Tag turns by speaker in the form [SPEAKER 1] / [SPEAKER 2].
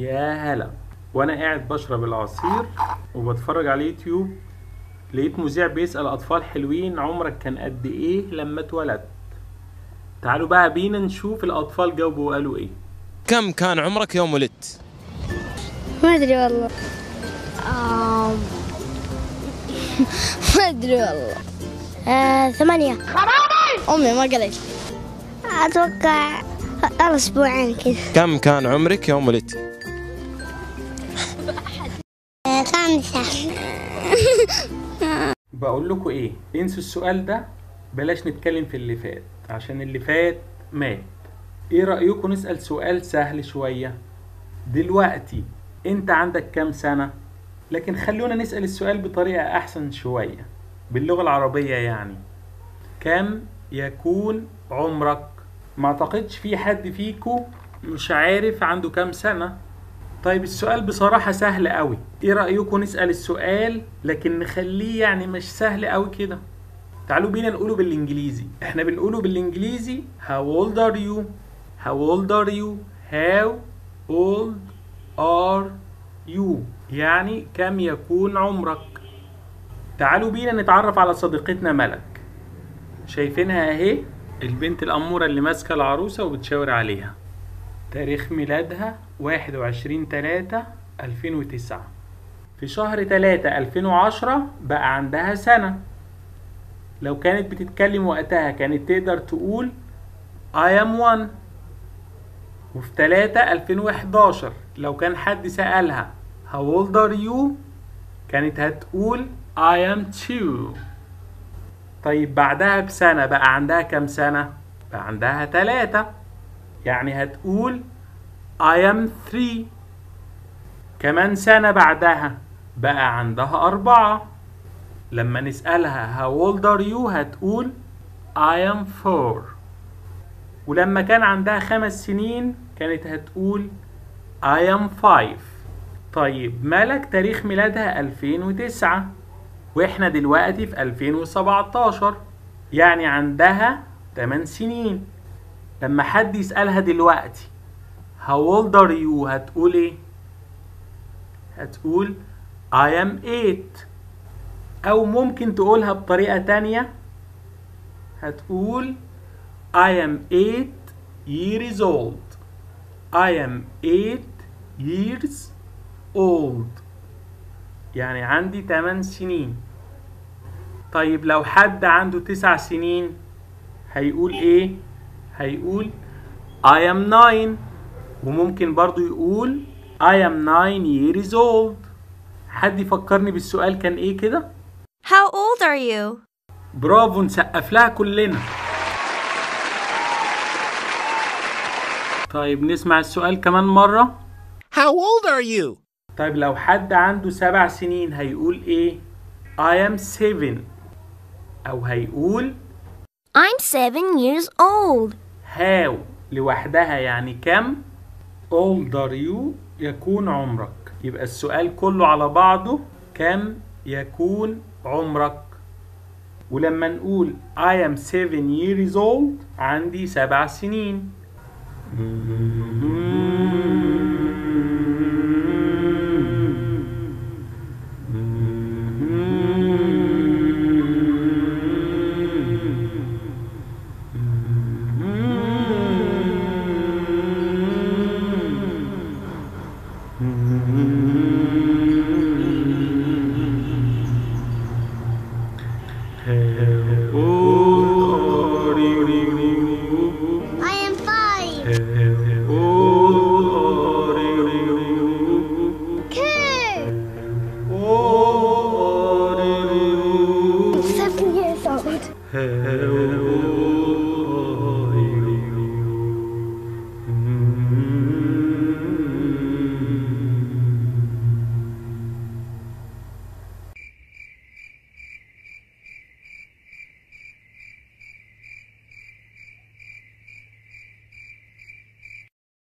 [SPEAKER 1] يا هلا. وانا قاعد بشرب العصير وبتفرج على يوتيوب، لقيت مذيع بيسأل اطفال حلوين عمرك كان قد ايه لما اتولدت. تعالوا بقى بينا نشوف الاطفال جاوبوا وقالوا ايه.
[SPEAKER 2] كم كان عمرك يوم ولدت؟
[SPEAKER 3] ما ادري والله. ما ادري والله. 8. امي ما قالت. اتوقع اسبوعين كذا.
[SPEAKER 2] كم كان عمرك يوم ولدت؟
[SPEAKER 3] 5.
[SPEAKER 1] بقول لكم ايه، انسوا السؤال ده، بلاش نتكلم في اللي فات عشان اللي فات مات. ايه رأيكم نسأل سؤال سهل شوية؟ دلوقتي انت عندك كام سنة؟ لكن خلونا نسأل السؤال بطريقة احسن شوية، باللغة العربية يعني. كم يكون عمرك؟ ما اعتقدش في حد فيكم مش عارف عنده كام سنة. طيب السؤال بصراحة سهل قوي. ايه رأيكم نسأل السؤال لكن نخليه يعني مش سهل قوي كده؟ تعالوا بينا نقوله بالانجليزي. احنا بنقوله بالانجليزي How old are you? How old are you? How old are you? يعني كم يكون عمرك؟ تعالوا بينا نتعرف على صديقتنا ملك. شايفينها اهي، البنت الأمورة اللي ماسكة العروسة وبتشاور عليها. تاريخ ميلادها 21/3/2009. في شهر 3/2010 بقى عندها سنة. لو كانت بتتكلم وقتها كانت تقدر تقول I am 1. وفي 3/2011 لو كان حد سألها How old are you؟ كانت هتقول I am 2. طيب بعدها بسنة بقى عندها كام سنة؟ بقى عندها 3، يعني هتقول I am 3. كمان سنة بعدها بقى عندها 4. لما نسألها How old are you هتقول I am 4. ولما كان عندها 5 سنين كانت هتقول I am 5. طيب ملك تاريخ ميلادها 2009 واحنا دلوقتي في 2017، يعني عندها 8 سنين. لما حد يسألها دلوقتي How old are you هتقول ايه؟ هتقول I am 8. او ممكن تقولها بطريقة تانية، هتقول I am 8 years old. I am 8 years old، يعني عندي 8 سنين. طيب لو حد عنده 9 سنين هيقول ايه؟ هيقول I am 9. وممكن برضو يقول I am 9 years old. حد يفكرني بالسؤال كان ايه كده؟
[SPEAKER 4] How old are you?
[SPEAKER 1] برافو، نسقف لها كلنا. طيب نسمع السؤال كمان مرة.
[SPEAKER 2] How old are you?
[SPEAKER 1] طيب لو حد عنده 7 سنين هيقول ايه؟ I am 7. او هيقول
[SPEAKER 4] I'm 7 years old.
[SPEAKER 1] how لوحدها يعني كم، old are you يكون عمرك. يبقى السؤال كله على بعضه كم يكون عمرك. ولما نقول I am 7 years old عندي 7 سنين. How